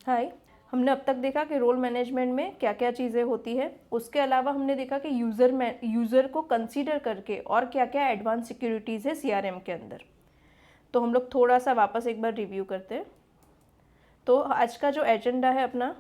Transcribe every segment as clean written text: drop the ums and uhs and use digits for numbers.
हाय, हमने अब तक देखा कि रोल मैनेजमेंट में क्या क्या चीज़ें होती है। उसके अलावा हमने देखा कि यूज़र को कंसीडर करके और क्या क्या एडवांस सिक्योरिटीज़ है सीआरएम के अंदर। तो हम लोग थोड़ा सा वापस एक बार रिव्यू करते हैं। तो आज का जो एजेंडा है अपना,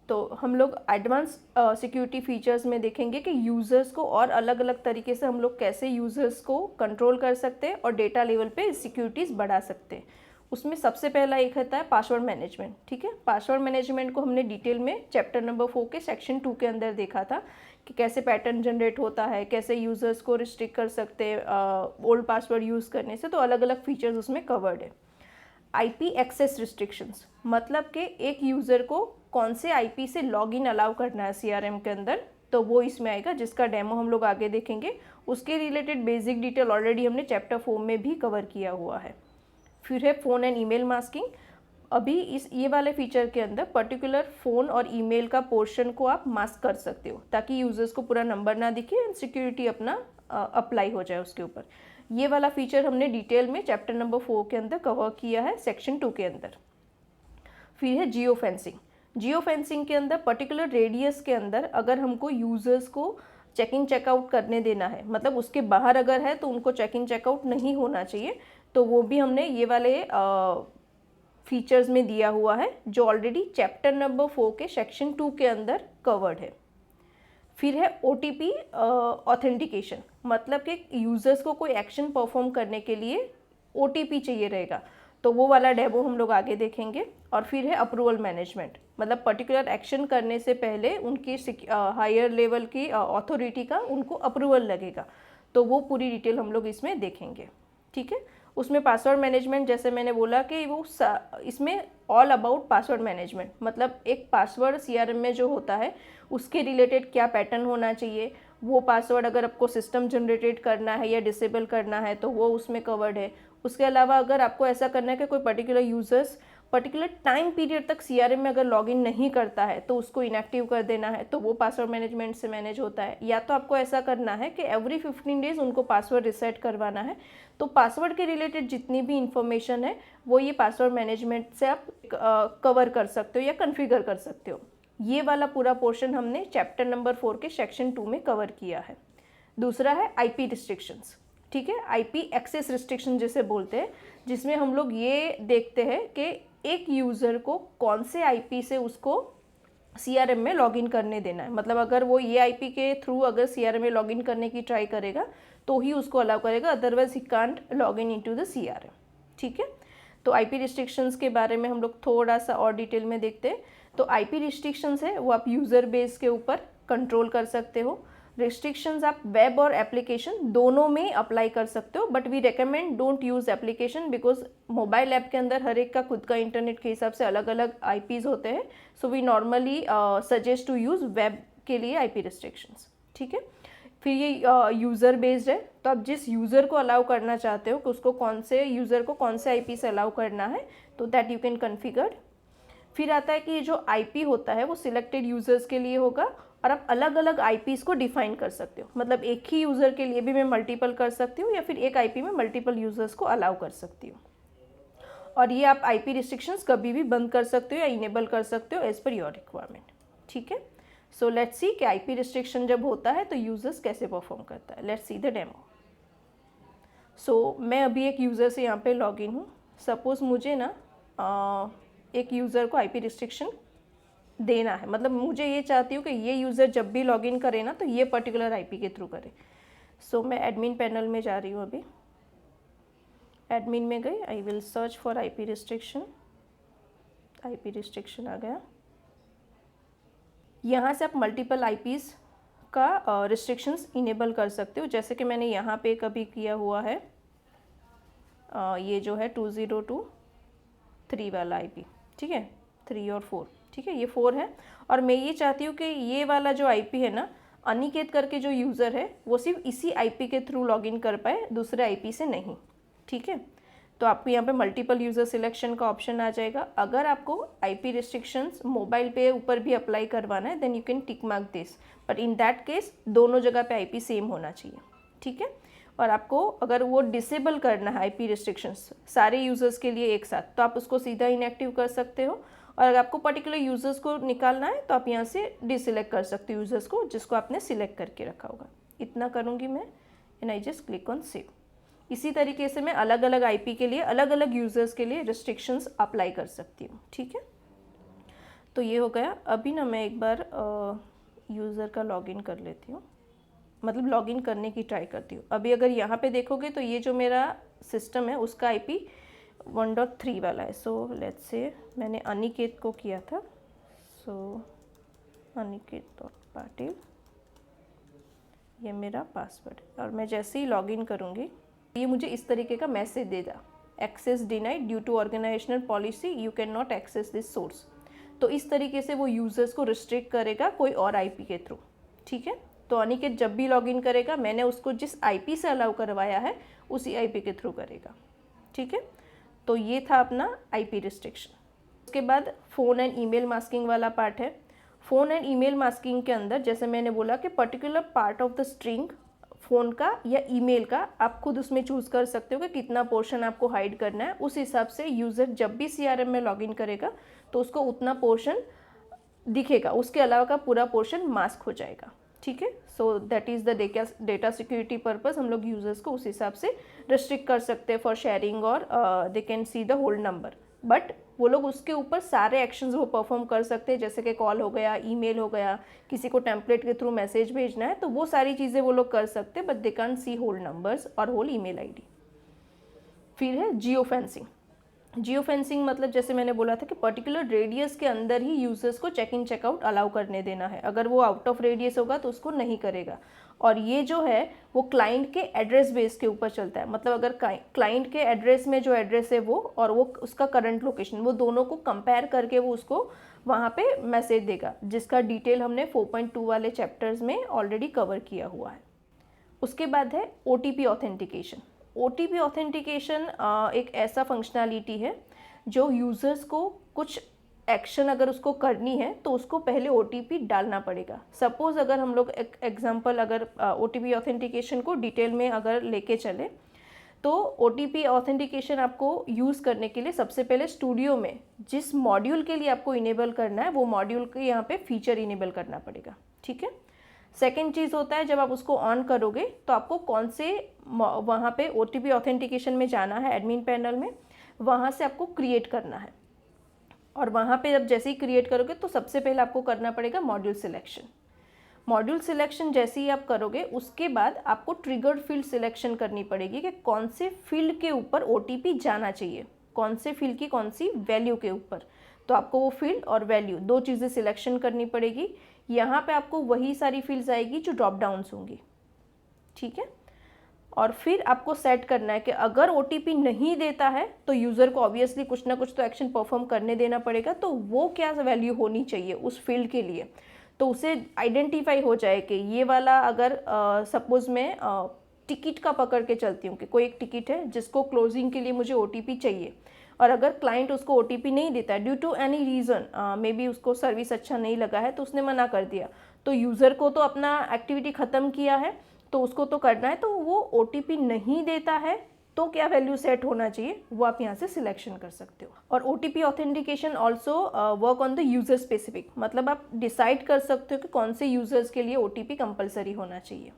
तो हम लोग एडवांस सिक्योरिटी फीचर्स में देखेंगे कि यूज़र्स को और अलग अलग तरीके से हम लोग कैसे यूज़र्स को कंट्रोल कर सकते हैं और डेटा लेवल पे सिक्योरिटीज़ बढ़ा सकते हैं। उसमें सबसे पहला एक होता है पासवर्ड मैनेजमेंट। ठीक है, पासवर्ड मैनेजमेंट को हमने डिटेल में चैप्टर नंबर 4 के सेक्शन 2 के अंदर देखा था कि कैसे पैटर्न जनरेट होता है, कैसे यूज़र्स को रिस्ट्रिक्ट कर सकते हैं ओल्ड पासवर्ड यूज़ करने से। तो अलग अलग फीचर्स उसमें कवर्ड है। आईपी एक्सेस रिस्ट्रिक्शंस, मतलब कि एक यूज़र को कौन से आईपी से लॉगिन अलाउ करना है सीआरएम के अंदर, तो वो इसमें आएगा, जिसका डेमो हम लोग आगे देखेंगे। उसके रिलेटेड बेसिक डिटेल ऑलरेडी हमने चैप्टर 4 में भी कवर किया हुआ है। फिर है फ़ोन एंड ईमेल मास्किंग। अभी ये वाले फीचर के अंदर पर्टिकुलर फ़ोन और ईमेल का पोर्शन को आप मास्क कर सकते हो ताकि यूज़र्स को पूरा नंबर ना दिखे एंड सिक्योरिटी अपना अप्लाई हो जाए उसके ऊपर। ये वाला फीचर हमने डिटेल में चैप्टर नंबर 4 के अंदर कवर किया है सेक्शन 2 के अंदर। फिर है जियो फेंसिंग। जियो फेंसिंग के अंदर पर्टिकुलर रेडियस के अंदर अगर हमको यूज़र्स को चेकिंग चेकआउट करने देना है, मतलब उसके बाहर अगर है तो उनको चेकिंग चेकआउट नहीं होना चाहिए, तो वो भी हमने ये वाले फीचर्स में दिया हुआ है जो ऑलरेडी चैप्टर नंबर 4 के सेक्शन 2 के अंदर कवर्ड है। फिर है ओटीपी ऑथेंटिकेशन, मतलब कि यूज़र्स को कोई एक्शन परफॉर्म करने के लिए ओटीपी चाहिए रहेगा, तो वो वाला डेमो हम लोग आगे देखेंगे। और फिर है अप्रूवल मैनेजमेंट, मतलब पर्टिकुलर एक्शन करने से पहले उनकी हायर लेवल की अथॉरिटी का उनको अप्रूवल लगेगा, तो वो पूरी डिटेल हम लोग इसमें देखेंगे। ठीक है, उसमें पासवर्ड मैनेजमेंट, जैसे मैंने बोला कि वो इसमें ऑल अबाउट पासवर्ड मैनेजमेंट, मतलब एक पासवर्ड सीआरएम में जो होता है उसके रिलेटेड क्या पैटर्न होना चाहिए, वो पासवर्ड अगर आपको सिस्टम जनरेटेड करना है या डिसेबल करना है तो वो उसमें कवर्ड है। उसके अलावा अगर आपको ऐसा करना है कि कोई particular users particular time period तक सीआरएम में अगर लॉगिन नहीं करता है तो उसको इनएक्टिव कर देना है, तो वो पासवर्ड मैनेजमेंट से मैनेज होता है। या तो आपको ऐसा करना है कि एवरी 15 डेज उनको पासवर्ड रिसेट करवाना है, तो पासवर्ड के रिलेटेड जितनी भी इंफॉर्मेशन है वो ये पासवर्ड मैनेजमेंट से आप कवर कर सकते हो या कन्फिगर कर सकते हो। ये वाला पूरा पोर्शन हमने चैप्टर नंबर 4 के सेक्शन 2 में कवर किया है। दूसरा है आईपी रिस्ट्रिक्शंस। ठीक है, आईपी एक्सेस रिस्ट्रिक्शन जिसे बोलते हैं, जिसमें हम लोग ये देखते हैं कि एक यूज़र को कौन से आईपी से उसको सीआरएम में लॉगिन करने देना है। मतलब अगर वो ये आईपी के थ्रू अगर सीआरएम में लॉगिन करने की ट्राई करेगा तो ही उसको अलाउ करेगा, otherwise he can't login into the CRM. ठीक है, तो आईपी रिस्ट्रिक्शंस के बारे में हम लोग थोड़ा सा और डिटेल में देखते हैं। तो आईपी रिस्ट्रिक्शंस है वो आप यूज़र बेस के ऊपर कंट्रोल कर सकते हो। रिस्ट्रिक्शंस आप वेब और एप्लीकेशन दोनों में अप्लाई कर सकते हो, but we recommend don't use application because mobile app के अंदर हर एक का खुद का इंटरनेट के हिसाब से अलग अलग आईपीज़ होते हैं। So we normally suggest to use web के लिए आईपी रिस्ट्रिक्शंस। ठीक है, फिर ये यूज़र बेस्ड है, तो आप जिस यूज़र को अलाउ करना चाहते हो कि उसको कौन से यूज़र को कौन से आईपी से अलाउ करना है, तो दैट यू कैन कन्फिगर। फिर आता है कि ये जो आईपी होता है वो सिलेक्टेड यूज़र्स के लिए होगा और आप अलग अलग आईपीज़ को डिफाइन कर सकते हो, मतलब एक ही यूज़र के लिए भी मैं मल्टीपल कर सकती हूँ या फिर एक आईपी में मल्टीपल यूज़र्स को अलाउ कर सकती हूँ। और ये आप आईपी रिस्ट्रिक्शंस कभी भी बंद कर सकते हो या इनेबल कर सकते हो एज पर योर रिक्वायरमेंट। ठीक है, सो लेट्स सी कि आईपी रिस्ट्रिक्शन जब होता है तो यूज़र्स कैसे परफॉर्म करता है। Let's see the demo. So मैं अभी एक यूज़र से यहाँ पे लॉग इन हूँ। सपोज़ मुझे ना एक यूज़र को आईपी रिस्ट्रिक्शन देना है, मतलब मुझे ये चाहती हूँ कि ये यूज़र जब भी लॉगिन करे ना तो ये पर्टिकुलर आईपी के थ्रू करे। सो मैं एडमिन पैनल में जा रही हूँ, अभी एडमिन में गई, I will search for IP restriction. IP restriction आ गया। यहाँ से आप मल्टीपल आईपीज़ का रिस्ट्रिक्शंस इनेबल कर सकते हो, जैसे कि मैंने यहाँ पे कभी किया हुआ है। ये जो है 2023 वाला आईपी, ठीक है, 3 और 4, ठीक है, ये 4 है। और मैं ये चाहती हूँ कि ये वाला जो आईपी है ना, अनिकेत करके जो यूज़र है वो सिर्फ इसी आईपी के थ्रू लॉगिन कर पाए, दूसरे आईपी से नहीं। ठीक है, तो आपको यहाँ पे मल्टीपल यूज़र सिलेक्शन का ऑप्शन आ जाएगा। अगर आपको आईपी रिस्ट्रिक्शंस मोबाइल पे ऊपर भी अप्लाई करवाना है then you can tick mark this, but in that case दोनों जगह पे आईपी सेम होना चाहिए। ठीक है, और आपको अगर वो डिसेबल करना है आईपी रिस्ट्रिक्शंस सारे यूज़र्स के लिए एक साथ, तो आप उसको सीधा इनएक्टिव कर सकते हो। और अगर आपको पर्टिकुलर यूज़र्स को निकालना है तो आप यहाँ से डिसिलेक्ट कर सकते हो यूज़र्स को जिसको आपने सिलेक्ट करके रखा होगा। इतना करूँगी मैं and I just click on save. इसी तरीके से मैं अलग अलग आईपी के लिए अलग अलग यूज़र्स के लिए रिस्ट्रिक्शंस अप्लाई कर सकती हूँ। ठीक है, तो ये हो गया। अभी ना मैं एक बार यूज़र का लॉगिन कर लेती हूँ, मतलब लॉगिन करने की ट्राई करती हूँ। अभी अगर यहाँ पे देखोगे तो ये जो मेरा सिस्टम है उसका आईपी 1.3 वाला है। सो लेट्स से मैंने अनिकेत को किया था, सो अनिकेत.patil ये मेरा पासवर्ड है। और मैं जैसे ही लॉगिन करूँगी ये मुझे इस तरीके का मैसेज देगा, access denied due to organisational policy, you can not access this source. तो इस तरीके से वो यूज़र्स को रिस्ट्रिक्ट करेगा कोई और आईपी के थ्रू। ठीक है, तो अनिकेत जब भी लॉगिन करेगा मैंने उसको जिस आईपी से अलाउ करवाया है उसी आईपी के थ्रू करेगा। ठीक है, तो ये था अपना आईपी रिस्ट्रिक्शन। उसके बाद फ़ोन एंड ईमेल मास्किंग वाला पार्ट है। फ़ोन एंड ईमेल मास्किंग के अंदर जैसे मैंने बोला कि particular part of the string phone का या ईमेल का आप खुद उसमें चूज़ कर सकते हो कि कितना पोर्शन आपको हाइड करना है। उस हिसाब से यूज़र जब भी सीआरएम में लॉगिन करेगा तो उसको उतना पोर्शन दिखेगा, उसके अलावा का पूरा पोर्शन मास्क हो जाएगा। ठीक है, so that is the data security purpose. हम लोग यूज़र्स को उस हिसाब से रिस्ट्रिक्ट कर सकते हैं फॉर शेयरिंग और they can see the whole number, but वो लोग उसके ऊपर सारे एक्शंस वो परफॉर्म कर सकते हैं, जैसे कि कॉल हो गया, ईमेल हो गया, किसी को टेम्पलेट के थ्रू मैसेज भेजना है तो वो सारी चीज़ें वो लोग कर सकते हैं, but they can see whole numbers और होल ईमेल आईडी। फिर है जियो फेंसिंग। जियो फेंसिंग मतलब जैसे मैंने बोला था कि पर्टिकुलर रेडियस के अंदर ही यूजर्स को चेक इन चेकआउट अलाउ करने देना है। अगर वो आउट ऑफ रेडियस होगा तो उसको नहीं करेगा। और ये जो है वो क्लाइंट के एड्रेस बेस के ऊपर चलता है, मतलब अगर क्लाइंट के एड्रेस में जो एड्रेस है वो और वो उसका करंट लोकेशन, वो दोनों को कंपेयर करके वो उसको वहाँ पे मैसेज देगा, जिसका डिटेल हमने 4.2 वाले चैप्टर्स में ऑलरेडी कवर किया हुआ है। उसके बाद है OTP ऑथेंटिकेशन। OTP ऑथेंटिकेशन एक ऐसा फंक्शनैलिटी है जो यूज़र्स को कुछ एक्शन अगर उसको करनी है तो उसको पहले OTP डालना पड़ेगा। सपोज़ अगर हम लोग एग्जांपल अगर OTP ऑथेंटिकेशन को डिटेल में अगर लेके चले तो OTP ऑथेंटिकेशन आपको यूज़ करने के लिए सबसे पहले स्टूडियो में जिस मॉड्यूल के लिए आपको इनेबल करना है वो मॉड्यूल के यहाँ पे फीचर इनेबल करना पड़ेगा। ठीक है, सेकेंड चीज़ होता है जब आप उसको ऑन करोगे तो आपको कौन से वहाँ पे OTP ऑथेंटिकेशन में जाना है, एडमिन पैनल में, वहाँ से आपको क्रिएट करना है। और वहाँ पे जब जैसे ही क्रिएट करोगे तो सबसे पहले आपको करना पड़ेगा मॉड्यूल सिलेक्शन। मॉड्यूल सिलेक्शन जैसे ही आप करोगे उसके बाद आपको ट्रिगर्ड फील्ड सिलेक्शन करनी पड़ेगी कि कौन से फील्ड के ऊपर OTP जाना चाहिए, कौन से फील्ड की कौन सी वैल्यू के ऊपर। तो आपको वो फील्ड और वैल्यू दो चीज़ें सिलेक्शन करनी पड़ेगी। यहाँ पे आपको वही सारी फील्ड्स आएगी जो ड्रॉप डाउन्स होंगी। ठीक है, और फिर आपको सेट करना है कि अगर OTP नहीं देता है तो यूज़र को ऑब्वियसली कुछ ना कुछ तो एक्शन परफॉर्म करने देना पड़ेगा, तो वो क्या वैल्यू होनी चाहिए उस फील्ड के लिए। तो उसे आइडेंटिफाई हो जाए कि ये वाला अगर सपोज़ मैं टिकट का पकड़ के चलती हूँ कि कोई एक टिकट है जिसको क्लोजिंग के लिए मुझे OTP चाहिए, और अगर क्लाइंट उसको OTP नहीं देता है due to any reason, may be उसको सर्विस अच्छा नहीं लगा है तो उसने मना कर दिया, तो यूज़र को तो अपना एक्टिविटी ख़त्म किया है तो उसको तो करना है, तो वो OTP नहीं देता है तो क्या वैल्यू सेट होना चाहिए वो आप यहाँ से सिलेक्शन कर सकते हो। और OTP authentication also work on the user specific, मतलब आप डिसाइड कर सकते हो कि कौन से यूज़र्स के लिए OTP कंपलसरी होना चाहिए।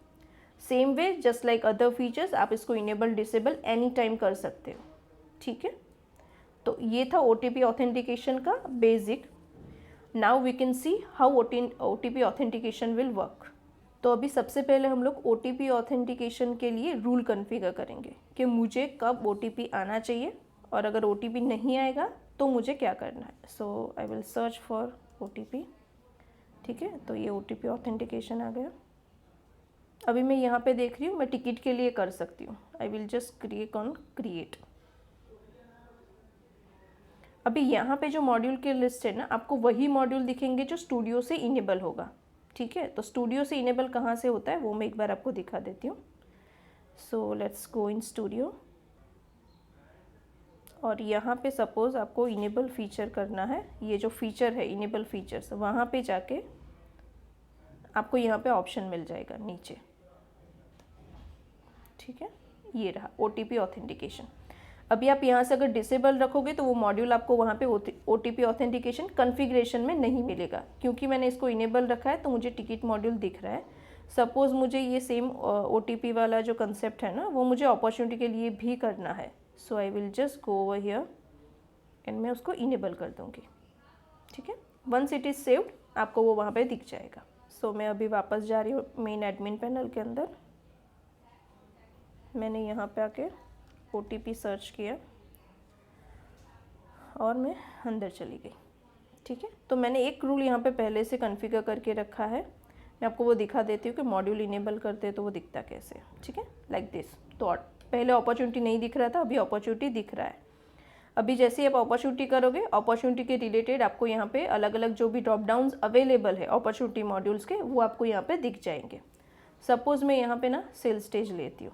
Same way just like other features आप इसको इनेबल डिसेबल एनी टाइम कर सकते हो। ठीक है, तो ये था OTP ऑथेंटिकेशन का basic. Now we can see how OTP authentication will work. तो अभी सबसे पहले हम लोग OTP ऑथेंटिकेशन के लिए रूल कॉन्फ़िगर करेंगे कि मुझे कब OTP आना चाहिए और अगर OTP नहीं आएगा तो मुझे क्या करना है। So I will search for OTP। ठीक है, तो ये OTP ऑथेंटिकेशन आ गया। अभी मैं यहाँ पे देख रही हूँ, मैं टिकट के लिए कर सकती हूँ। आई will just click on create. अभी यहाँ पे जो मॉड्यूल की लिस्ट है ना, आपको वही मॉड्यूल दिखेंगे जो स्टूडियो से इनेबल होगा। ठीक है, तो स्टूडियो से इनेबल कहाँ से होता है वो मैं एक बार आपको दिखा देती हूँ। So let's go in studio, और यहाँ पे सपोज़ आपको इनेबल फीचर करना है, ये जो फीचर है इनेबल फीचर्स, वहाँ पे जाके आपको यहाँ पे ऑप्शन मिल जाएगा नीचे। ठीक है, ये रहा OTP ऑथेंटिकेशन। अभी आप यहाँ से अगर डिसेबल रखोगे तो वो मॉड्यूल आपको वहाँ पे OTP ऑथेंटिकेशन कॉन्फ़िगरेशन में नहीं मिलेगा। क्योंकि मैंने इसको इनेबल रखा है तो मुझे टिकट मॉड्यूल दिख रहा है। सपोज़ मुझे ये सेम OTP वाला जो कंसेप्ट है ना, वो मुझे अपॉर्चुनिटी के लिए भी करना है। So I will just go over here and मैं उसको इनेबल कर दूँगी। ठीक है, वंस इट इज़ सेव्ड आपको वो वहाँ पे दिख जाएगा। सो मैं अभी वापस जा रही हूँ मेन एडमिन पैनल के अंदर। मैंने यहाँ पे आके OTP सर्च किया और मैं अंदर चली गई। ठीक है, तो मैंने एक रूल यहाँ पे पहले से कॉन्फ़िगर करके रखा है। मैं आपको वो दिखा देती हूँ कि मॉड्यूल इनेबल करते हैं तो वो दिखता कैसे है। ठीक है, लाइक दिस। तो पहले अपॉर्चुनिटी नहीं दिख रहा था, अभी अपॉर्चुनिटी दिख रहा है। अभी जैसे ही आप अपॉर्चुनिटी करोगे, अपॉर्चुनिटी के रिलेटेड आपको यहाँ पे अलग अलग जो भी ड्रॉप डाउन्स अवेलेबल है अपॉर्चुनिटी मॉड्यूल्स के, वो आपको यहाँ पे दिख जाएंगे। सपोज़ मैं यहाँ पे ना सेल स्टेज लेती हूँ।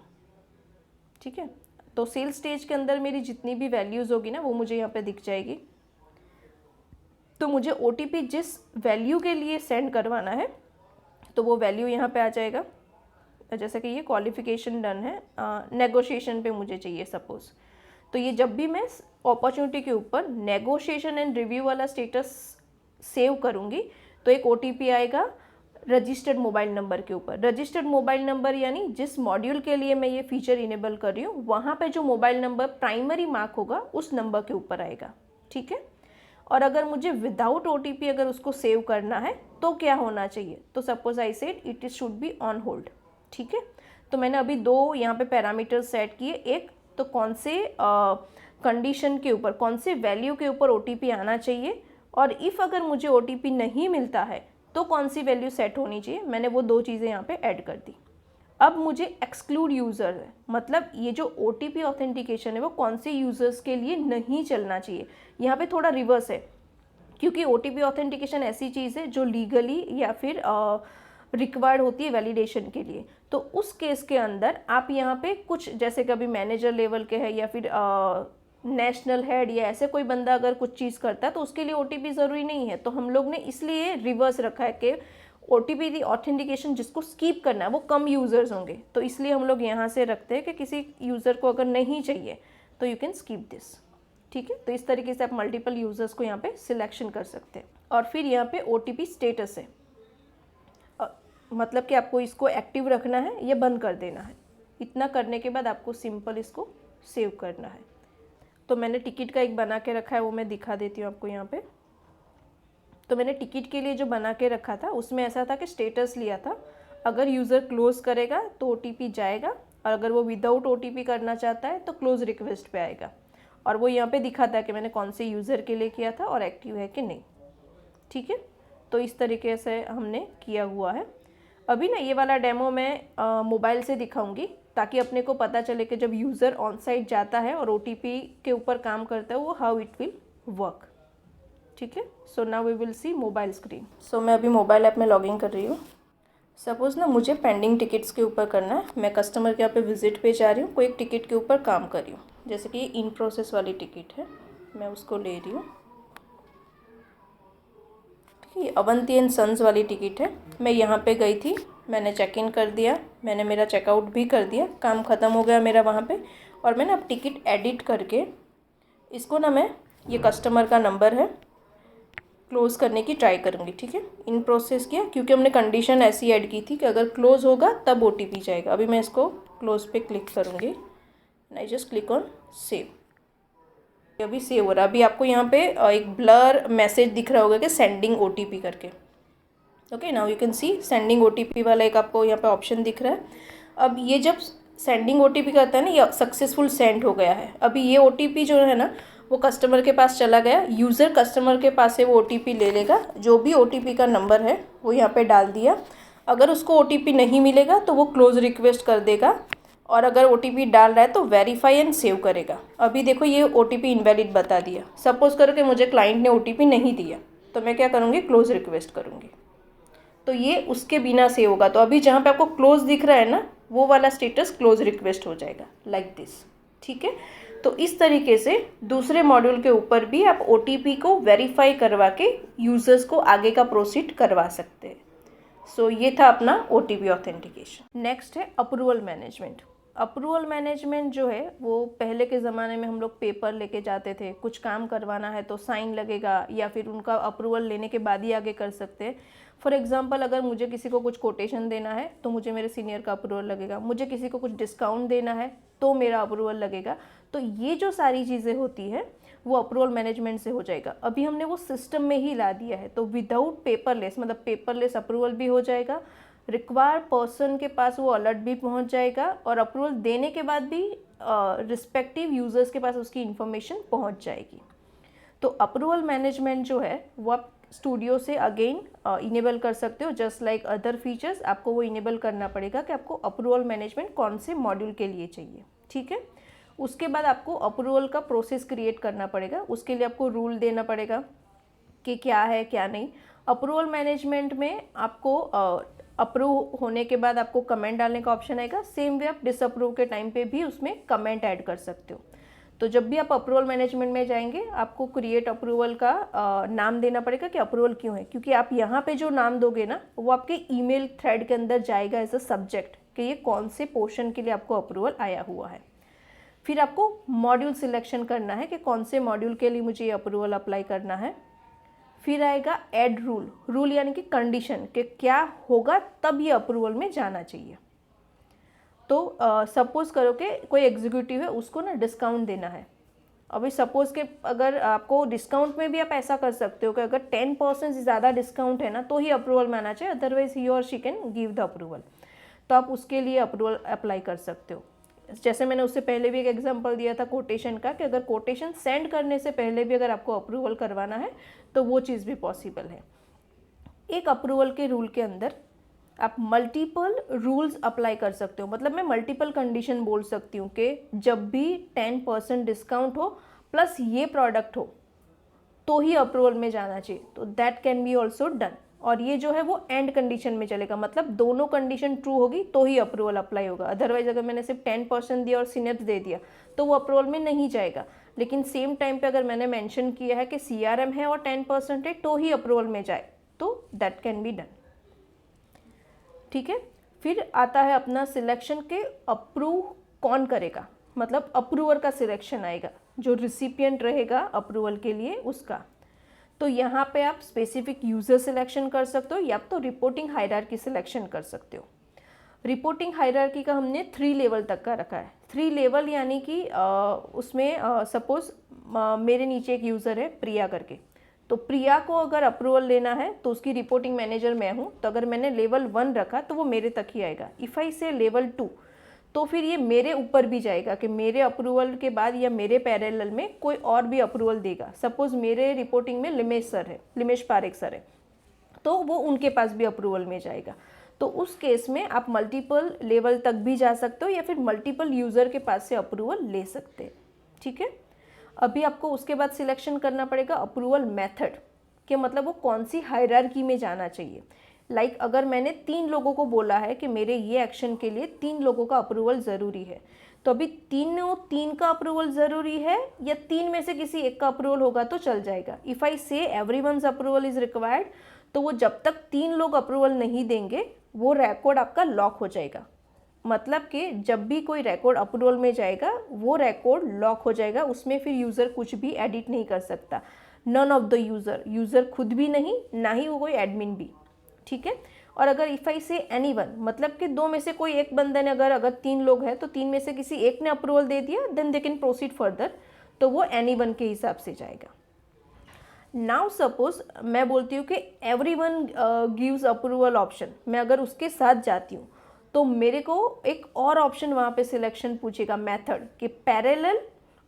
ठीक है, तो सेल स्टेज के अंदर मेरी जितनी भी वैल्यूज़ होगी ना, वो मुझे यहाँ पे दिख जाएगी। तो मुझे OTP जिस वैल्यू के लिए सेंड करवाना है तो वो वैल्यू यहाँ पे आ जाएगा। जैसे कि ये क्वालिफिकेशन डन है, नेगोशिएशन पे मुझे चाहिए सपोज़। तो ये जब भी मैं अपॉर्चुनिटी के ऊपर नेगोशिएशन एंड रिव्यू वाला स्टेटस सेव करूँगी तो एक OTP आएगा रजिस्टर्ड मोबाइल नंबर के ऊपर। रजिस्टर्ड मोबाइल नंबर यानी जिस मॉड्यूल के लिए मैं ये फीचर इनेबल कर रही हूँ, वहाँ पे जो मोबाइल नंबर प्राइमरी मार्क होगा उस नंबर के ऊपर आएगा। ठीक है, और अगर मुझे विदाउट OTP अगर उसको सेव करना है तो क्या होना चाहिए, तो suppose I said it should be on hold. ठीक है, तो मैंने अभी दो यहाँ पे पैरामीटर्स सेट किए। एक तो कौन से कंडीशन के ऊपर, कौन से वैल्यू के ऊपर OTP आना चाहिए, और इफ़ अगर मुझे OTP नहीं मिलता है तो कौन सी वैल्यू सेट होनी चाहिए। मैंने वो दो चीज़ें यहाँ पे ऐड कर दी। अब मुझे एक्सक्लूड यूज़र है, मतलब ये जो OTP ऑथेंटिकेशन है वो कौन से यूज़र्स के लिए नहीं चलना चाहिए। यहाँ पे थोड़ा रिवर्स है, क्योंकि OTP ऑथेंटिकेशन ऐसी चीज़ है जो लीगली या फिर रिक्वायर्ड होती है वैलिडेशन के लिए। तो उस केस के अंदर आप यहाँ पे कुछ, जैसे कभी मैनेजर लेवल के है या फिर नेशनल हेड या ऐसे कोई बंदा अगर कुछ चीज़ करता है तो उसके लिए OTP ज़रूरी नहीं है। तो हम लोग ने इसलिए रिवर्स रखा है कि OTP दी ऑथेंटिकेशन जिसको स्कीप करना है वो कम यूज़र्स होंगे, तो इसलिए हम लोग यहाँ से रखते हैं कि किसी यूज़र को अगर नहीं चाहिए तो यू कैन स्कीप दिस। ठीक है, तो इस तरीके से आप मल्टीपल यूज़र्स को यहाँ पे सिलेक्शन कर सकते हैं। और फिर यहाँ पे OTP स्टेटस है, मतलब कि आपको इसको एक्टिव रखना है या बंद कर देना है। इतना करने के बाद आपको सिंपल इसको सेव करना है। तो मैंने टिकट का एक बना के रखा है, वो मैं दिखा देती हूँ आपको यहाँ पे। तो मैंने टिकट के लिए जो बना के रखा था उसमें ऐसा था कि स्टेटस लिया था, अगर यूज़र क्लोज़ करेगा तो OTP जाएगा, और अगर वो विदाउट OTP करना चाहता है तो क्लोज़ रिक्वेस्ट पे आएगा। और वो यहाँ पे दिखाता है कि मैंने कौन से यूज़र के लिए किया था और एक्टिव है कि नहीं। ठीक है, तो इस तरीके से हमने किया हुआ है। अभी ना ये वाला डेमो मैं मोबाइल से दिखाऊंगी ताकि अपने को पता चले कि जब यूज़र ऑन साइट जाता है और OTP के ऊपर काम करता है वो हाउ इट विल वर्क। ठीक है, so now we will see mobile screen. So मैं अभी मोबाइल ऐप में लॉगिन कर रही हूँ। सपोज़ ना मुझे पेंडिंग टिकट्स के ऊपर करना है। मैं कस्टमर के यहाँ पे विजिट पे जा रही हूँ, कोई एक टिकट के ऊपर काम कर रही हूँ। जैसे कि इन प्रोसेस वाली टिकट है, मैं उसको ले रही हूँ। ये अवंती एंड सन्स वाली टिकट है। मैं यहाँ पे गई थी, मैंने चेक इन कर दिया, मैंने मेरा चेकआउट भी कर दिया, काम ख़त्म हो गया मेरा वहाँ पे। और मैंने अब टिकट एडिट करके इसको ना, मैं ये कस्टमर का नंबर है, क्लोज़ करने की ट्राई करूँगी। ठीक है, इन प्रोसेस किया क्योंकि हमने कंडीशन ऐसी ऐड की थी कि अगर क्लोज़ होगा तब OTP जाएगा। अभी मैं इसको क्लोज़ पे क्लिक करूँगी, I just click on save. अभी सेव हो रहा है। अभी आपको यहाँ पे एक ब्लर मैसेज दिख रहा होगा कि सेंडिंग OTP करके। Okay, now you can C sending OTP वाला एक आपको यहाँ पे ऑप्शन दिख रहा है। अब ये जब सेंडिंग OTP करता है ना, ये सक्सेसफुल सेंड हो गया है। अभी ये OTP जो है ना वो कस्टमर के पास चला गया। यूज़र कस्टमर के पास से वो OTP ले लेगा, जो भी OTP का नंबर है वो यहाँ पे डाल दिया। अगर उसको OTP नहीं मिलेगा तो वो क्लोज रिक्वेस्ट कर देगा, और अगर OTP डाल रहा है तो वेरीफाई एंड सेव करेगा। अभी देखो ये OTP इनवैलिड बता दिया। सपोज़ करो कि मुझे क्लाइंट ने OTP नहीं दिया तो मैं क्या करूँगी, क्लोज रिक्वेस्ट करूँगी, तो ये उसके बिना सेव होगा। तो अभी जहाँ पे आपको क्लोज दिख रहा है ना, वो वाला स्टेटस क्लोज रिक्वेस्ट हो जाएगा, लाइक दिस। ठीक है, तो इस तरीके से दूसरे मॉड्यूल के ऊपर भी आप OTP को वेरीफाई करवा के यूज़र्स को आगे का प्रोसीड करवा सकते हैं। सो ये था अपना OTP ऑथेंटिकेशन। नेक्स्ट है अप्रूवल मैनेजमेंट। अप्रूवल मैनेजमेंट जो है वो पहले के ज़माने में हम लोग पेपर लेके जाते थे, कुछ काम करवाना है तो साइन लगेगा या फिर उनका अप्रूवल लेने के बाद ही आगे कर सकते हैं। फॉर एग्जांपल अगर मुझे किसी को कुछ कोटेशन देना है तो मुझे मेरे सीनियर का अप्रूवल लगेगा, मुझे किसी को कुछ डिस्काउंट देना है तो मेरा अप्रूवल लगेगा। तो ये जो सारी चीज़ें होती है वो अप्रूवल मैनेजमेंट से हो जाएगा। अभी हमने वो सिस्टम में ही ला दिया है, तो विदाउट पेपरलेस, मतलब पेपरलेस अप्रूवल भी हो जाएगा, रिक्वायर्ड पर्सन के पास वो अलर्ट भी पहुंच जाएगा और अप्रूवल देने के बाद भी रिस्पेक्टिव यूज़र्स के पास उसकी इन्फॉर्मेशन पहुंच जाएगी। तो अप्रूवल मैनेजमेंट जो है वो आप स्टूडियो से अगेन इनेबल कर सकते हो। जस्ट लाइक अदर फीचर्स आपको वो इनेबल करना पड़ेगा कि आपको अप्रूवल मैनेजमेंट कौन से मॉड्यूल के लिए चाहिए, ठीक है। उसके बाद आपको अप्रूवल का प्रोसेस क्रिएट करना पड़ेगा, उसके लिए आपको रूल देना पड़ेगा कि क्या है क्या नहीं। अप्रूवल मैनेजमेंट में आपको अप्रूव होने के बाद आपको कमेंट डालने का ऑप्शन आएगा। सेम वे आप डिसअप्रूव के टाइम पे भी उसमें कमेंट ऐड कर सकते हो। तो जब भी आप अप्रूवल मैनेजमेंट में जाएंगे आपको क्रिएट अप्रूवल का नाम देना पड़ेगा कि अप्रूवल क्यों है, क्योंकि आप यहाँ पे जो नाम दोगे ना वो आपके ईमेल थ्रेड के अंदर जाएगा एज अ सब्जेक्ट कि ये कौन से पोर्शन के लिए आपको अप्रूवल आया हुआ है। फिर आपको मॉड्यूल सिलेक्शन करना है कि कौन से मॉड्यूल के लिए मुझे ये अप्रूवल अप्लाई करना है। फिर आएगा ऐड रूल, रूल यानी कि कंडीशन कि क्या होगा तब ये अप्रूवल में जाना चाहिए। तो सपोज करो कि कोई एग्जीक्यूटिव है उसको ना डिस्काउंट देना है। अभी सपोज के अगर आपको डिस्काउंट में भी आप ऐसा कर सकते हो कि अगर 10% से ज़्यादा डिस्काउंट है ना तो ही अप्रूवल में आना चाहिए, अदरवाइज ही और she can give the approval. तो आप उसके लिए अप्रूवल अप्लाई कर सकते हो। जैसे मैंने उससे पहले भी एक एग्जांपल दिया था कोटेशन का कि अगर कोटेशन सेंड करने से पहले भी अगर आपको अप्रूवल करवाना है तो वो चीज़ भी पॉसिबल है। एक अप्रूवल के रूल के अंदर आप मल्टीपल रूल्स अप्लाई कर सकते हो, मतलब मैं मल्टीपल कंडीशन बोल सकती हूँ कि जब भी 10% डिस्काउंट हो प्लस ये प्रोडक्ट हो तो ही अप्रूवल में जाना चाहिए। तो that can B also done. और ये जो है वो एंड कंडीशन में चलेगा, मतलब दोनों कंडीशन ट्रू होगी तो ही अप्रूवल अप्लाई होगा। अदरवाइज अगर मैंने सिर्फ 10% दिया और सिनेप्स दे दिया तो वो अप्रूवल में नहीं जाएगा। लेकिन सेम टाइम पे अगर मैंने मेंशन किया है कि CRM है और 10% है तो ही अप्रूवल में जाए, तो दैट कैन बी डन, ठीक है। फिर आता है अपना सिलेक्शन के अप्रूव कौन करेगा, मतलब अप्रूवर का सिलेक्शन आएगा, जो रिसिपिएंट रहेगा अप्रूवल के लिए उसका। तो यहाँ पे आप स्पेसिफिक यूज़र सिलेक्शन कर सकते हो या तो रिपोर्टिंग हायरार्की सिलेक्शन कर सकते हो। रिपोर्टिंग हायरार्की का हमने 3 लेवल तक का रखा है। 3 लेवल यानी कि उसमें सपोज मेरे नीचे एक यूज़र है प्रिया करके, तो प्रिया को अगर अप्रूवल लेना है तो उसकी रिपोर्टिंग मैनेजर मैं हूँ, तो अगर मैंने लेवल 1 रखा तो वो मेरे तक ही आएगा। इफ़ आई से लेवल 2 तो फिर ये मेरे ऊपर भी जाएगा कि मेरे अप्रूवल के बाद या मेरे पैरेलल में कोई और भी अप्रूवल देगा। सपोज मेरे रिपोर्टिंग में लिमेश पारेख सर है तो वो उनके पास भी अप्रूवल में जाएगा। तो उस केस में आप मल्टीपल लेवल तक भी जा सकते हो या फिर मल्टीपल यूज़र के पास से अप्रूवल ले सकते हैं, ठीक है। अभी आपको उसके बाद सिलेक्शन करना पड़ेगा अप्रूवल मेथड, कि मतलब वो कौन सी हायरार्की में जाना चाहिए। लाइक अगर मैंने 3 लोगों को बोला है कि मेरे ये एक्शन के लिए 3 लोगों का अप्रूवल ज़रूरी है, तो अभी 3 का अप्रूवल ज़रूरी है या 3 में से किसी एक का अप्रूवल होगा तो चल जाएगा। इफ़ आई से एवरीवन्स अप्रूवल इज़ रिक्वायर्ड, तो वो जब तक 3 लोग अप्रूवल नहीं देंगे वो रिकॉर्ड आपका लॉक हो जाएगा। मतलब कि जब भी कोई रिकॉर्ड अप्रूवल में जाएगा वो रिकॉर्ड लॉक हो जाएगा, उसमें फिर यूज़र कुछ भी एडिट नहीं कर सकता। नन ऑफ द यूज़र खुद भी नहीं, ना ही वो कोई एडमिन भी, ठीक है। और अगर इफ़ आई से एनीवन, मतलब कि 2 में से कोई एक बंदे ने अगर 3 लोग हैं तो 3 में से किसी एक ने अप्रूवल दे दिया, then they can proceed further, तो वो एनीवन के हिसाब से जाएगा। नाउ सपोज मैं बोलती हूँ कि एवरीवन गिव्स अप्रूवल ऑप्शन, मैं अगर उसके साथ जाती हूँ तो मेरे को एक और ऑप्शन वहाँ पे सिलेक्शन पूछेगा मेथड कि पैरेलल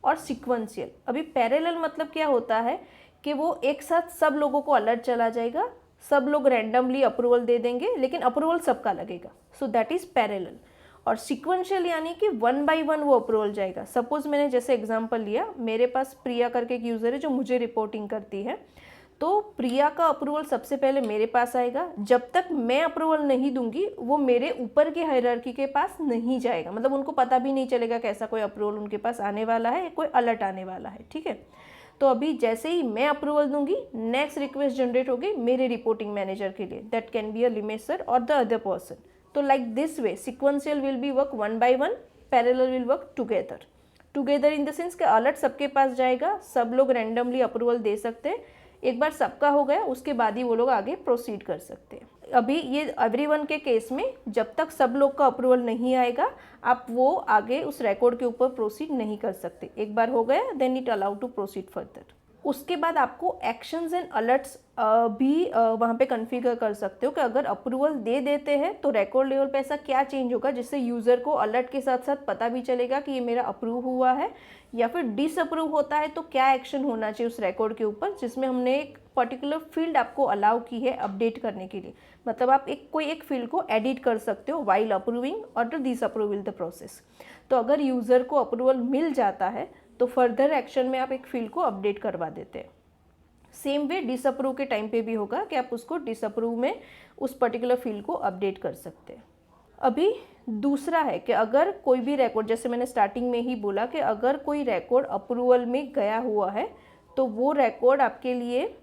और सीक्वेंशियल। अभी पैरेलल मतलब क्या होता है कि वो एक साथ सब लोगों को अलर्ट चला जाएगा, सब लोग रैंडमली अप्रूवल दे देंगे लेकिन अप्रूवल सबका लगेगा, सो दैट इज़ पैरेलल। और सीक्वेंशियल यानी कि 1 by 1 वो अप्रूवल जाएगा। सपोज मैंने जैसे एग्जांपल लिया, मेरे पास प्रिया करके एक यूज़र है जो मुझे रिपोर्टिंग करती है, तो प्रिया का अप्रूवल सबसे पहले मेरे पास आएगा। जब तक मैं अप्रूवल नहीं दूंगी वो मेरे ऊपर की हायरार्की के पास नहीं जाएगा, मतलब उनको पता भी नहीं चलेगा कि ऐसा कोई अप्रूवल उनके पास आने वाला है, कोई अलर्ट आने वाला है, ठीक है। तो अभी जैसे ही मैं अप्रूवल दूंगी नेक्स्ट रिक्वेस्ट जनरेट होगी मेरे रिपोर्टिंग मैनेजर के लिए, that can be a Limesh sir और द अदर पर्सन। तो like this way sequential will be work 1 by 1 parallel will work together. Together in the sense कि अलर्ट सबके पास जाएगा, सब लोग रैंडमली अप्रूवल दे सकते हैं। एक बार सबका हो गया उसके बाद ही वो लोग आगे प्रोसीड कर सकते हैं। अभी ये एवरीवन के केस में जब तक सब लोग का अप्रूवल नहीं आएगा आप वो आगे उस रिकॉर्ड के ऊपर प्रोसीड नहीं कर सकते। एक बार हो गया then it allow to proceed further. उसके बाद आपको एक्शंस एंड अलर्ट्स भी वहाँ पे कॉन्फ़िगर कर सकते हो कि अगर अप्रूवल दे देते हैं तो रिकॉर्ड लेवल पे ऐसा क्या चेंज होगा जिससे यूज़र को अलर्ट के साथ साथ पता भी चलेगा कि ये मेरा अप्रूव हुआ है, या फिर डिसअप्रूव होता है तो क्या एक्शन होना चाहिए उस रिकॉर्ड के ऊपर, जिसमें हमने एक पर्टिकुलर फील्ड आपको अलाउ की है अपडेट करने के लिए। मतलब आप कोई एक फील्ड को एडिट कर सकते हो वाइल अप्रूविंग और टू डिसअप्रूविंग द प्रोसेस। तो अगर यूज़र को अप्रूवल मिल जाता है तो फर्दर एक्शन में आप एक फील्ड को अपडेट करवा देते हैं। सेम वे डिसअप्रूव के टाइम पे भी होगा कि आप उसको डिसअप्रूव में उस पर्टिकुलर फील्ड को अपडेट कर सकते हैं। अभी दूसरा है कि अगर कोई भी रिकॉर्ड, जैसे मैंने स्टार्टिंग में ही बोला कि अगर कोई रिकॉर्ड अप्रूवल में गया हुआ है तो वो रिकॉर्ड आपके लिए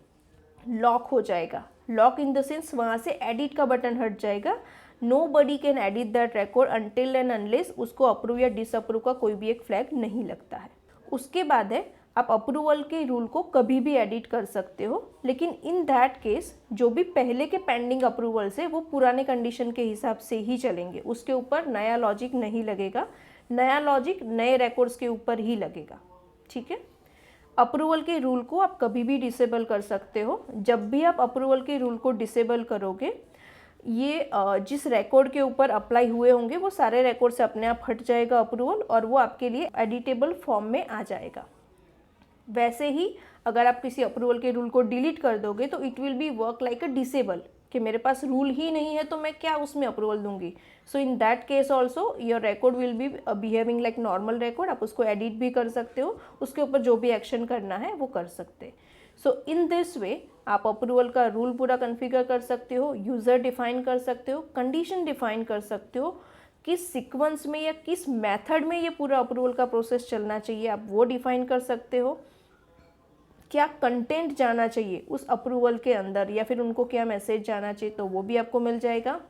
लॉक हो जाएगा। लॉक इन द सेंस वहाँ से एडिट का बटन हट जाएगा। Nobody can edit that record until and unless उसको अप्रूव या डिसअप्रूव का कोई भी एक फ्लैग नहीं लगता है। उसके बाद है आप अप्रूवल के रूल को कभी भी एडिट कर सकते हो, लेकिन इन दैट केस जो भी पहले के पेंडिंग अप्रूवल्स है वो पुराने कंडीशन के हिसाब से ही चलेंगे, उसके ऊपर नया लॉजिक नहीं लगेगा। नया लॉजिक नए रिकॉर्ड्स के ऊपर ही लगेगा। ठीक है, अप्रूवल के रूल को आप कभी भी डिसेबल कर सकते हो। जब भी आप अप्रूवल के रूल को डिसेबल करोगे ये जिस रिकॉर्ड के ऊपर अप्लाई हुए होंगे वो सारे रिकॉर्ड से अपने आप हट जाएगा अप्रूवल, और वो आपके लिए एडिटेबल फॉर्म में आ जाएगा। वैसे ही अगर आप किसी अप्रूवल के रूल को डिलीट कर दोगे तो it will be work like a disable, कि मेरे पास रूल ही नहीं है तो मैं क्या उसमें अप्रूवल दूंगी। So in that case also your record will be behaving like normal record. आप उसको एडिट भी कर सकते हो, उसके ऊपर जो भी एक्शन करना है वो कर सकते हैं। सो इन दिस वे आप अप्रूवल का रूल पूरा कॉन्फ़िगर कर सकते हो, यूज़र डिफाइन कर सकते हो, कंडीशन डिफाइन कर सकते हो, किस सीक्वेंस में या किस मेथड में ये पूरा अप्रूवल का प्रोसेस चलना चाहिए आप वो डिफाइन कर सकते हो, क्या कंटेंट जाना चाहिए उस अप्रूवल के अंदर या फिर उनको क्या मैसेज जाना चाहिए तो वो भी आपको मिल जाएगा।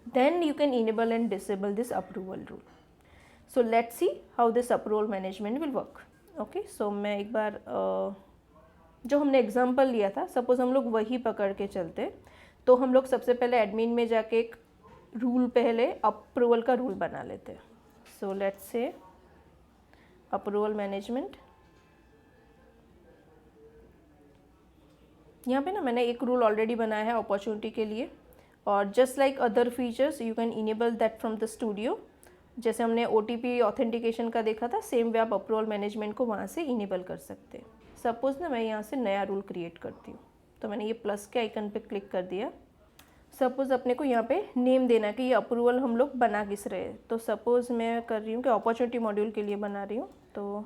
Then you can enable and disable this approval rule. So let's see how this approval management will work. Okay, so मैं एक बार जो हमने एग्जाम्पल लिया था सपोज हम लोग वही पकड़ के चलते, तो हम लोग सबसे पहले एडमिन में जाके एक रूल पहले अप्रूवल का रूल बना लेते हैं। So let's say approval management, यहाँ पे ना मैंने एक रूल ऑलरेडी बनाया है अपॉर्चुनिटी के लिए, और just like other features you can enable that from the studio. जैसे हमने OTP ऑथेंटिकेशन का देखा था, सेम वे आप अप्रूवल मैनेजमेंट को वहाँ से इनेबल कर सकते हैं। सपोज ना मैं यहाँ से नया रूल क्रिएट करती हूँ, तो मैंने ये प्लस के आइकन पे क्लिक कर दिया। सपोज़ अपने को यहाँ पे नेम देना कि ये अप्रूवल हम लोग बना किस रहे हैं, तो सपोज़ मैं कर रही हूँ कि अपॉर्चुनिटी मॉड्यूल के लिए बना रही हूँ, तो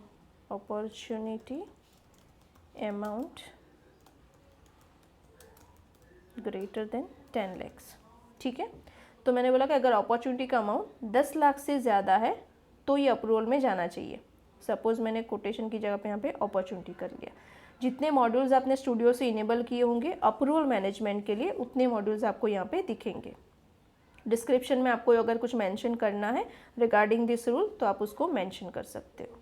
opportunity amount greater than 10 lakh. ठीक है, तो मैंने बोला कि अगर अपॉर्चुनिटी का अमाउंट 10 लाख से ज़्यादा है तो ये अप्रूवल में जाना चाहिए। सपोज़ मैंने कोटेशन की जगह पे यहाँ पे अपॉर्चुनिटी कर लिया। जितने मॉड्यूल्स आपने स्टूडियो से इनेबल किए होंगे अप्रूवल मैनेजमेंट के लिए उतने मॉड्यूल्स आपको यहाँ पे दिखेंगे। डिस्क्रिप्शन में आपको अगर कुछ मेंशन करना है रिगार्डिंग दिस रूल तो आप उसको मेंशन कर सकते हो।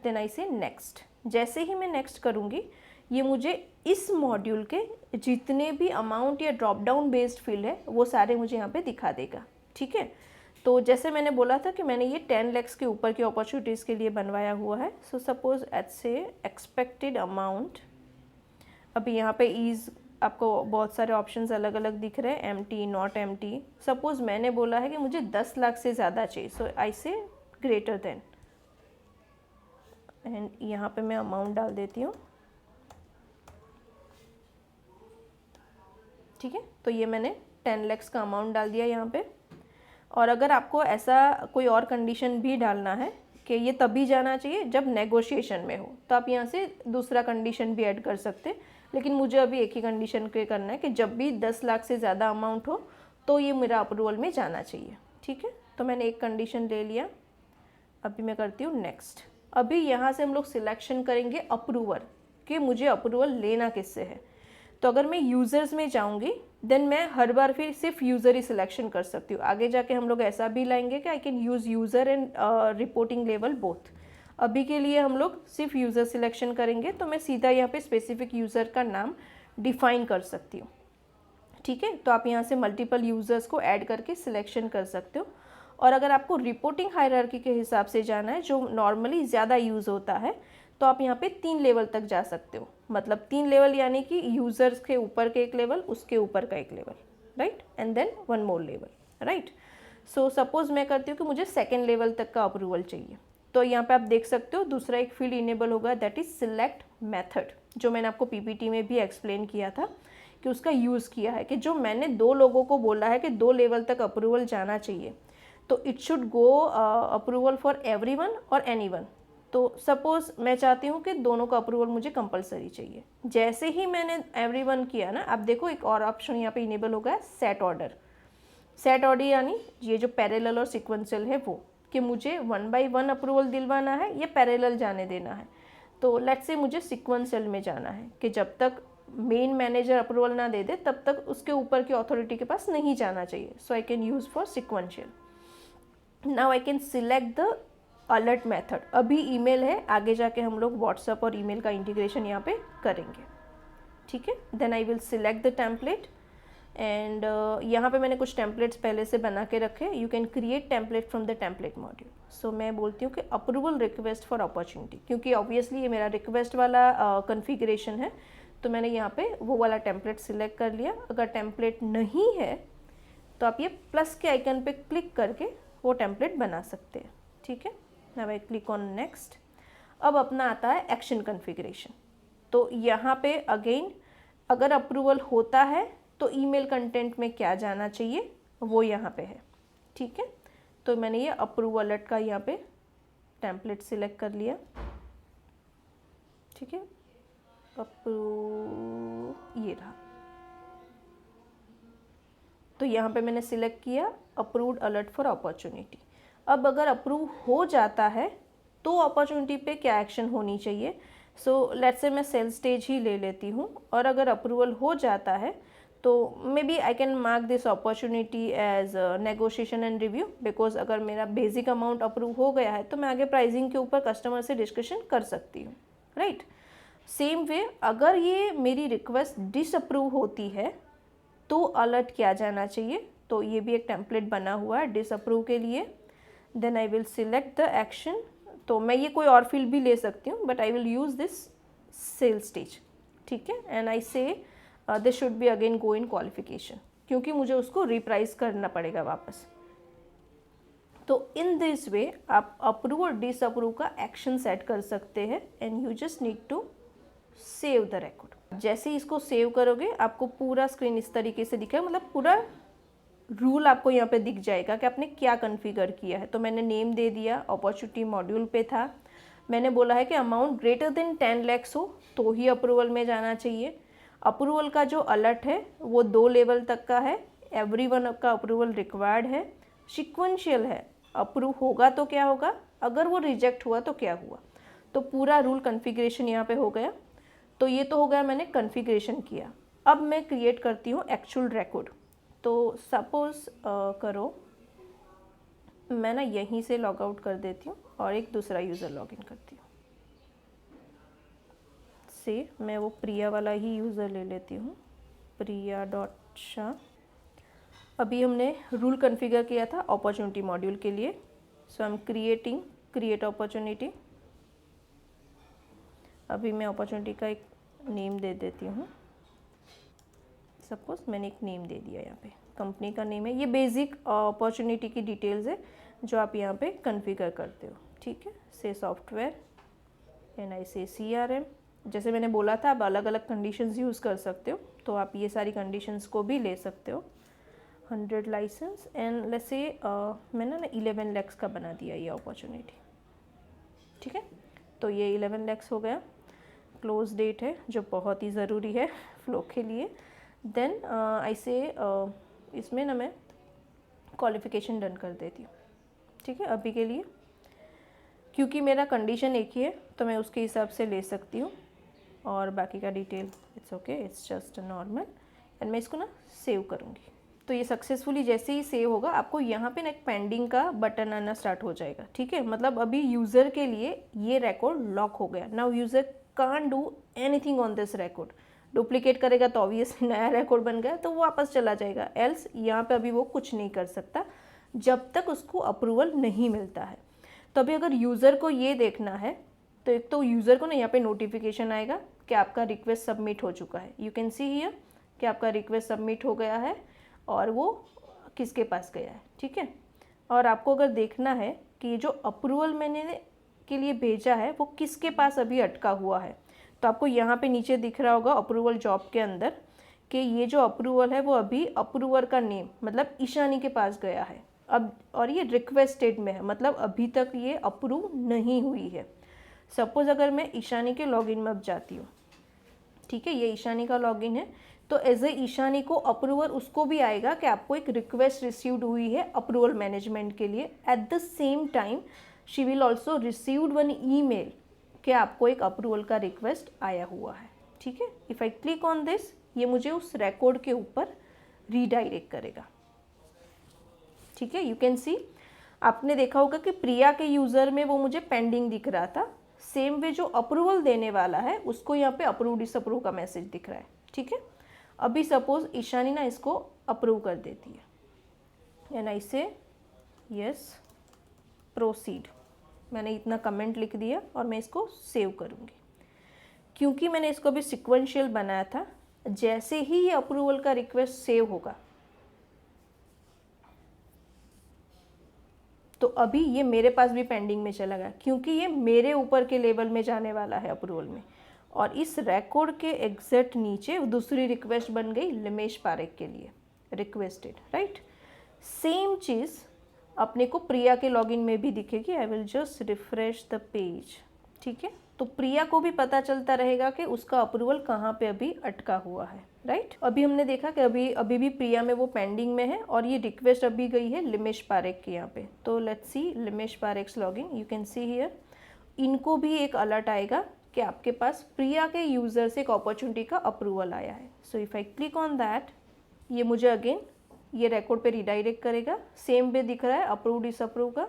देन आई से नेक्स्ट। जैसे ही मैं नेक्स्ट करूँगी ये मुझे इस मॉड्यूल के जितने भी अमाउंट या ड्रॉप डाउन बेस्ड फील्ड है वो सारे मुझे यहाँ पे दिखा देगा। ठीक है, तो जैसे मैंने बोला था कि मैंने ये 10 लाख के ऊपर की अपॉर्चुनिटीज़ के लिए बनवाया हुआ है। सो सपोज एट से एक्सपेक्टेड अमाउंट, अभी यहाँ पे ईज आपको बहुत सारे ऑप्शंस अलग अलग दिख रहे हैं, एम्प्टी, नॉट एम्प्टी। सपोज मैंने बोला है कि मुझे 10 लाख से ज़्यादा चाहिए, सो आई से ग्रेटर देन, एंड यहाँ पे मैं अमाउंट डाल देती हूँ। ठीक है, तो ये मैंने 10 लाख का अमाउंट डाल दिया यहाँ पे। और अगर आपको ऐसा कोई और कंडीशन भी डालना है कि ये तभी जाना चाहिए जब नेगोशिएशन में हो, तो आप यहाँ से दूसरा कंडीशन भी ऐड कर सकते हैं, लेकिन मुझे अभी एक ही कंडीशन पे करना है कि जब भी 10 लाख से ज़्यादा अमाउंट हो तो ये मेरा अप्रूवल में जाना चाहिए। ठीक है, तो मैंने एक कंडीशन ले लिया। अभी मैं करती हूँ नेक्स्ट। अभी यहाँ से हम लोग सिलेक्शन करेंगे अप्रूवर कि मुझे अप्रूवल लेना किससे है। तो अगर मैं यूज़र्स में जाऊँगी देन मैं हर बार फिर सिर्फ यूज़र ही सिलेक्शन कर सकती हूँ। आगे जाके हम लोग ऐसा भी लाएंगे कि आई can use user and reporting level both. अभी के लिए हम लोग सिर्फ यूज़र सिलेक्शन करेंगे, तो मैं सीधा यहाँ पे स्पेसिफिक यूज़र का नाम डिफाइन कर सकती हूँ। ठीक है, तो आप यहाँ से मल्टीपल यूज़र्स को ऐड करके सिलेक्शन कर सकते हो। और अगर आपको रिपोर्टिंग हायरार्की के हिसाब से जाना है, जो नॉर्मली ज़्यादा यूज़ होता है, तो आप यहाँ पे 3 लेवल तक जा सकते हो। मतलब 3 लेवल यानी कि यूज़र्स के ऊपर के एक लेवल, उसके ऊपर का एक level, right, and then 1 more level, right. So suppose मैं करती हूँ कि मुझे 2nd लेवल तक का अप्रूवल चाहिए, तो यहाँ पे आप देख सकते हो दूसरा एक फील्ड इनेबल होगा, दैट इज सिलेक्ट मेथड, जो मैंने आपको पीपीटी में भी एक्सप्लेन किया था कि उसका यूज़ किया है कि जो मैंने 2 लोगों को बोला है कि 2 लेवल तक अप्रूवल जाना चाहिए, तो it should go approval for everyone और एनीवन। तो सपोज़ मैं चाहती हूँ कि दोनों का अप्रूवल मुझे कंपलसरी चाहिए। जैसे ही मैंने एवरीवन किया ना, आप देखो एक और ऑप्शन यहाँ पे इनेबल हो गया, सेट ऑर्डर। सेट ऑर्डर यानी ये जो पैरेलल और सिक्वेंशियल है वो, कि मुझे 1 by 1 अप्रूवल दिलवाना है या पैरेलल जाने देना है। तो लेट्स से मुझे सिक्वेंशियल में जाना है कि जब तक मेन मैनेजर अप्रूवल ना दे दे तब तक उसके ऊपर की अथॉरिटी के पास नहीं जाना चाहिए। So I can use for sequential. Now I can select the alert method. अभी ईमेल है, आगे जाके हम लोग व्हाट्सएप और ईमेल का इंटीग्रेशन यहाँ पे करेंगे, ठीक है। Then I will select the template and यहाँ पे मैंने कुछ टेम्पलेट्स पहले से बना के रखे। You can create template from the template module. So मैं बोलती हूँ कि अप्रूवल रिक्वेस्ट फॉर अपॉर्चुनिटी, क्योंकि ऑब्वियसली ये मेरा रिक्वेस्ट वाला कन्फिग्रेशन है, तो मैंने यहाँ पे वो वाला टेम्पलेट सिलेक्ट कर लिया। अगर टेम्पलेट नहीं है तो आप ये प्लस के आइकन पे क्लिक करके वो टेम्पलेट बना सकते हैं, ठीक है। Now I click on next. अब अपना आता है एक्शन कन्फिग्रेशन। तो यहाँ पे अगेन अगर अप्रूवल होता है तो ईमेल कंटेंट में क्या जाना चाहिए वो यहाँ पे है, ठीक है। तो मैंने ये अप्रूवल अलर्ट का यहाँ पे टेम्पलेट सिलेक्ट कर लिया, ठीक है। ये रहा। तो यहाँ पे मैंने सिलेक्ट किया अप्रूव्ड अलर्ट फॉर अपॉर्चुनिटी। अब अगर अप्रूव हो जाता है तो अपॉर्चुनिटी पे क्या एक्शन होनी चाहिए। सो लेट्स से मैं सेल स्टेज ही ले लेती हूँ, और अगर अप्रूवल हो जाता है तो may be I can mark this opportunity as negotiation and review, because अगर मेरा बेसिक अमाउंट अप्रूव हो गया है तो मैं आगे प्राइसिंग के ऊपर कस्टमर से डिस्कशन कर सकती हूँ, राइट। सेम वे अगर ये मेरी रिक्वेस्ट डिसअप्रूव होती है तो अलर्ट किया जाना चाहिए। तो ये भी एक टेम्पलेट बना हुआ है डिसअप्रूव के लिए। Then I will select the action. तो मैं ये कोई और फील्ड भी ले सकती हूँ, but I will use this sale stage, ठीक है। And I say this should be again go in qualification, क्योंकि मुझे उसको रिप्राइज करना पड़ेगा वापस। तो इन दिस वे आप अप्रूव और डिसअप्रूव का एक्शन सेट कर सकते हैं, and you just need to save the record. जैसे ही इसको सेव करोगे आपको पूरा स्क्रीन इस तरीके से दिखेगा, मतलब पूरा रूल आपको यहाँ पे दिख जाएगा कि आपने क्या कॉन्फ़िगर किया है। तो मैंने नेम दे दिया, अपॉर्चुनिटी मॉड्यूल पे था, मैंने बोला है कि अमाउंट ग्रेटर देन 10 lakhs हो तो ही अप्रूवल में जाना चाहिए। अप्रूवल का जो अलर्ट है वो 2 लेवल तक का है, एवरीवन का अप्रूवल रिक्वायर्ड है, सिक्वेंशियल है, अप्रूव होगा तो क्या होगा, अगर वो रिजेक्ट हुआ तो क्या हुआ। तो पूरा रूल कॉन्फ़िगरेशन यहाँ पे हो गया। तो ये तो हो गया, मैंने कॉन्फ़िगरेशन किया। अब मैं क्रिएट करती हूँ एक्चुअल रिकॉर्ड। तो सपोज़ करो मैं ना यहीं से लॉग आउट कर देती हूँ और एक दूसरा यूज़र लॉगिन करती हूँ। से मैं वो प्रिया वाला ही यूज़र ले लेती हूँ, priya.shah। अभी हमने रूल कॉन्फ़िगर किया था अपॉर्चुनिटी मॉड्यूल के लिए। सो आई एम क्रिएट अपॉर्चुनिटी। अभी मैं अपॉर्चुनिटी का एक नेम दे देती हूँ। सपोज मैंने एक नेम दे दिया, यहाँ पे कंपनी का नेम है। ये बेसिक अपॉर्चुनिटी की डिटेल्स है जो आप यहाँ पे कॉन्फ़िगर करते हो, ठीक है। से सॉफ्टवेयर एंड आई से CRM। जैसे मैंने बोला था आप अलग अलग कंडीशंस यूज़ कर सकते हो, तो आप ये सारी कंडीशंस को भी ले सकते हो। 100 लाइसेंस एंड लेट्स से मैंने ना 11 lakhs का बना दिया ये अपॉर्चुनिटी, ठीक है। तो ये 11 lakhs हो गया। क्लोज डेट है जो बहुत ही ज़रूरी है फ्लो के लिए। देन आई से इसमें ना मैं क्वालिफ़िकेशन डन कर देती हूँ, ठीक है। अभी के लिए क्योंकि मेरा कंडीशन एक ही है तो मैं उसके हिसाब से ले सकती हूँ, और बाकी का detail it's okay, it's just normal. And मैं इसको ना सेव करूँगी। तो ये सक्सेसफुली जैसे ही सेव होगा आपको यहाँ पे ना एक पेंडिंग का बटन आना स्टार्ट हो जाएगा, ठीक है। मतलब अभी यूज़र के लिए ये रिकॉर्ड लॉक हो गया। Now user can't do anything on this record. Duplicate करेगा तो ऑब्वियसली नया रिकॉर्ड बन गया तो वो वापस चला जाएगा, एल्स यहाँ पे अभी वो कुछ नहीं कर सकता जब तक उसको अप्रूवल नहीं मिलता है। तो अभी अगर यूज़र को ये देखना है तो एक तो यूज़र को ना यहाँ पे नोटिफिकेशन आएगा कि आपका रिक्वेस्ट सबमिट हो चुका है। यू कैन सी हियर कि आपका रिक्वेस्ट सबमिट हो गया है और वो किसके पास गया है, ठीक है। और आपको अगर देखना है कि जो अप्रूवल मैंने के लिए भेजा है वो किसके पास अभी अटका हुआ है, तो आपको यहाँ पे नीचे दिख रहा होगा अप्रूवल जॉब के अंदर कि ये जो अप्रूवल है वो अभी अप्रूवर का नेम मतलब ईशानी के पास गया है अब, और ये रिक्वेस्टेड में है, मतलब अभी तक ये अप्रूव नहीं हुई है। सपोज़ अगर मैं ईशानी के लॉगिन में अब जाती हूँ, ठीक है, ये ईशानी का लॉगिन है, तो एज ए ईशानी को अप्रूवर उसको भी आएगा कि आपको एक रिक्वेस्ट रिसीव्ड हुई है अप्रूवल मैनेजमेंट के लिए। At the same time she will also received one email कि आपको एक अप्रूवल का रिक्वेस्ट आया हुआ है, ठीक है। If I click on this, ये मुझे उस रिकॉर्ड के ऊपर रीडायरेक्ट करेगा, ठीक है। यू कैन सी, आपने देखा होगा कि प्रिया के यूज़र में वो मुझे पेंडिंग दिख रहा था, सेम वे जो अप्रूवल देने वाला है उसको यहाँ पे अप्रूव डिसअप्रूव का मैसेज दिख रहा है, ठीक है। अभी सपोज ईशानी ना इसको अप्रूव कर देती है एंड आई से यस प्रोसीड, मैंने इतना कमेंट लिख दिया और मैं इसको सेव करूँगी। क्योंकि मैंने इसको अभी सिक्वेंशियल बनाया था, जैसे ही ये अप्रूवल का रिक्वेस्ट सेव होगा तो अभी ये मेरे पास भी पेंडिंग में चला गया, क्योंकि ये मेरे ऊपर के लेवल में जाने वाला है अप्रूवल में। और इस रिकॉर्ड के एग्जैक्ट नीचे दूसरी रिक्वेस्ट बन गई लिमेश पारेख के लिए, रिक्वेस्टेड, राइट। सेम चीज़ अपने को प्रिया के लॉगिन में भी दिखेगी। आई will just refresh the page, ठीक है। तो प्रिया को भी पता चलता रहेगा कि उसका अप्रूवल कहाँ पे अभी अटका हुआ है, राइट। अभी हमने देखा कि अभी भी प्रिया में वो पेंडिंग में है और ये रिक्वेस्ट अभी गई है लिमेश पारेख के यहाँ पे। तो let's see Limesh Parekh's login, you can see here इनको भी एक अलर्ट आएगा कि आपके पास प्रिया के यूज़र से एक अपॉर्चुनिटी का अप्रूवल आया है। So if I click on that, ये मुझे अगेन ये रिकॉर्ड पे रिडायरेक्ट करेगा। सेम वे दिख रहा है अप्रूव डिसअप्रूव का।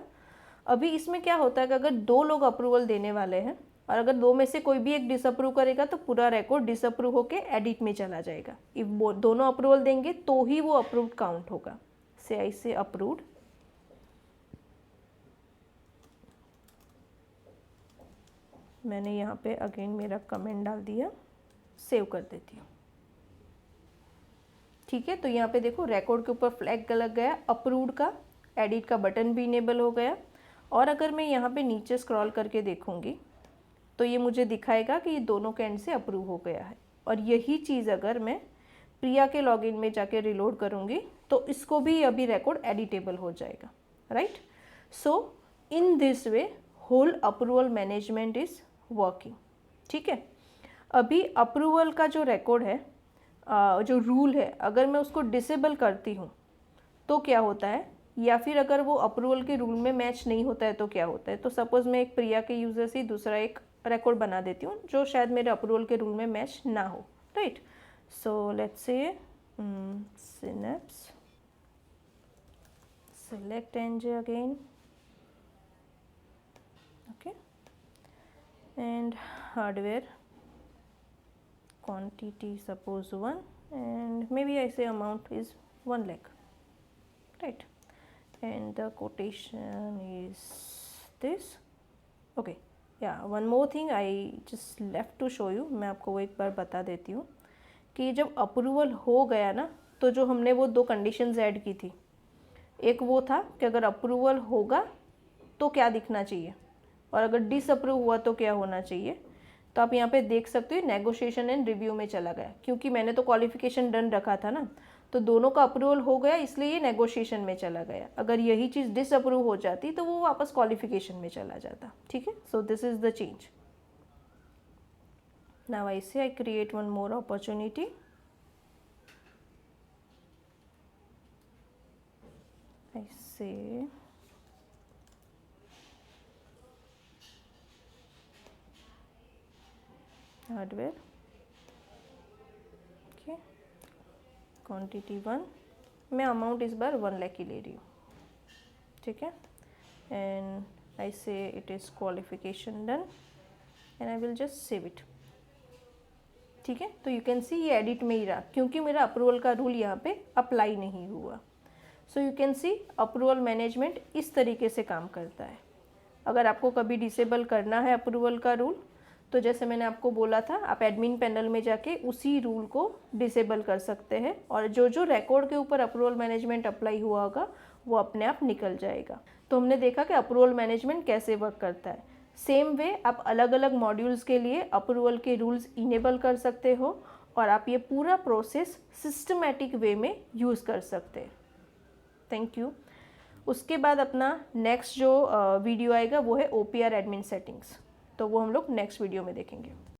अभी इसमें क्या होता है कि अगर दो लोग अप्रूवल देने वाले हैं और अगर दो में से कोई भी एक डिसअप्रूव करेगा तो पूरा रिकॉर्ड डिसअप्रूव होके एडिट में चला जाएगा। इफ दोनों अप्रूवल देंगे तो ही वो अप्रूव्ड काउंट होगा। से आई से अप्रूव्ड, मैंने यहाँ पे अगेन मेरा कमेंट डाल दिया, सेव कर देती हूँ, ठीक है। तो यहाँ पे देखो रिकॉर्ड के ऊपर फ्लैग लग गया अप्रूव्ड का, एडिट का बटन भी इनेबल हो गया। और अगर मैं यहाँ पे नीचे स्क्रॉल करके देखूँगी तो ये मुझे दिखाएगा कि ये दोनों के एंड से अप्रूव हो गया है। और यही चीज़ अगर मैं प्रिया के लॉगिन में जाके रिलोड करूँगी तो इसको भी अभी रिकॉर्ड एडिटेबल हो जाएगा, right. So in this way whole approval management is working, ठीक है। अभी अप्रूवल का जो रिकॉर्ड है, जो रूल है, अगर मैं उसको डिसेबल करती हूँ तो क्या होता है, या फिर अगर वो अप्रूवल के रूल में मैच नहीं होता है तो क्या होता है। तो सपोज़ मैं एक प्रिया के यूज़र से दूसरा एक रिकॉर्ड बना देती हूँ जो शायद मेरे अप्रूवल के रूल में मैच ना हो, right. So let's say synapse, select NJ again, okay, and hardware quantity suppose 1 and maybe I say amount is 1 lakh, right, and the quotation is this, okay. Yeah, one more thing I just left to show you, मैं आपको वो एक बार बता देती हूँ कि जब approval हो गया ना तो जो हमने वो दो कंडीशंस ऐड की थी, एक वो था कि अगर अप्रूवल होगा तो क्या दिखना चाहिए और अगर डिसअप्रूव हुआ तो क्या होना चाहिए। तो आप यहाँ पे देख सकते हो नेगोशिएशन एंड रिव्यू में चला गया, क्योंकि मैंने तो क्वालिफिकेशन डन रखा था ना, तो दोनों का अप्रूवल हो गया इसलिए ये नेगोशिएशन में चला गया। अगर यही चीज़ डिसअप्रूव हो जाती तो वो वापस क्वालिफिकेशन में चला जाता, ठीक है। So this is the change. Now I say I create one more opportunity, I say hardware, okay, quantity 1, मैं अमाउंट इस बार 1 लाख की ले रही हूँ, ठीक है। एंड आई से it is qualification done and I will just save it, ठीक है। तो यू कैन सी ये एडिट में ही रहा क्योंकि मेरा अप्रूवल का रूल यहाँ पे अप्लाई नहीं हुआ। So you can C approval management इस तरीके से काम करता है। अगर आपको कभी डिसेबल करना है अप्रूवल का रूल, तो जैसे मैंने आपको बोला था, आप एडमिन पैनल में जाके उसी रूल को डिसेबल कर सकते हैं और जो जो रिकॉर्ड के ऊपर अप्रूवल मैनेजमेंट अप्लाई हुआ होगा वो अपने आप निकल जाएगा। तो हमने देखा कि अप्रूवल मैनेजमेंट कैसे वर्क करता है। सेम वे आप अलग अलग मॉड्यूल्स के लिए अप्रूवल के रूल्स इनेबल कर सकते हो और आप ये पूरा प्रोसेस सिस्टमैटिक वे में यूज़ कर सकते हैं। Thank you. उसके बाद अपना नेक्स्ट जो वीडियो आएगा वो है OPR एडमिन सेटिंग्स, तो वो हम लोग नेक्स्ट वीडियो में देखेंगे।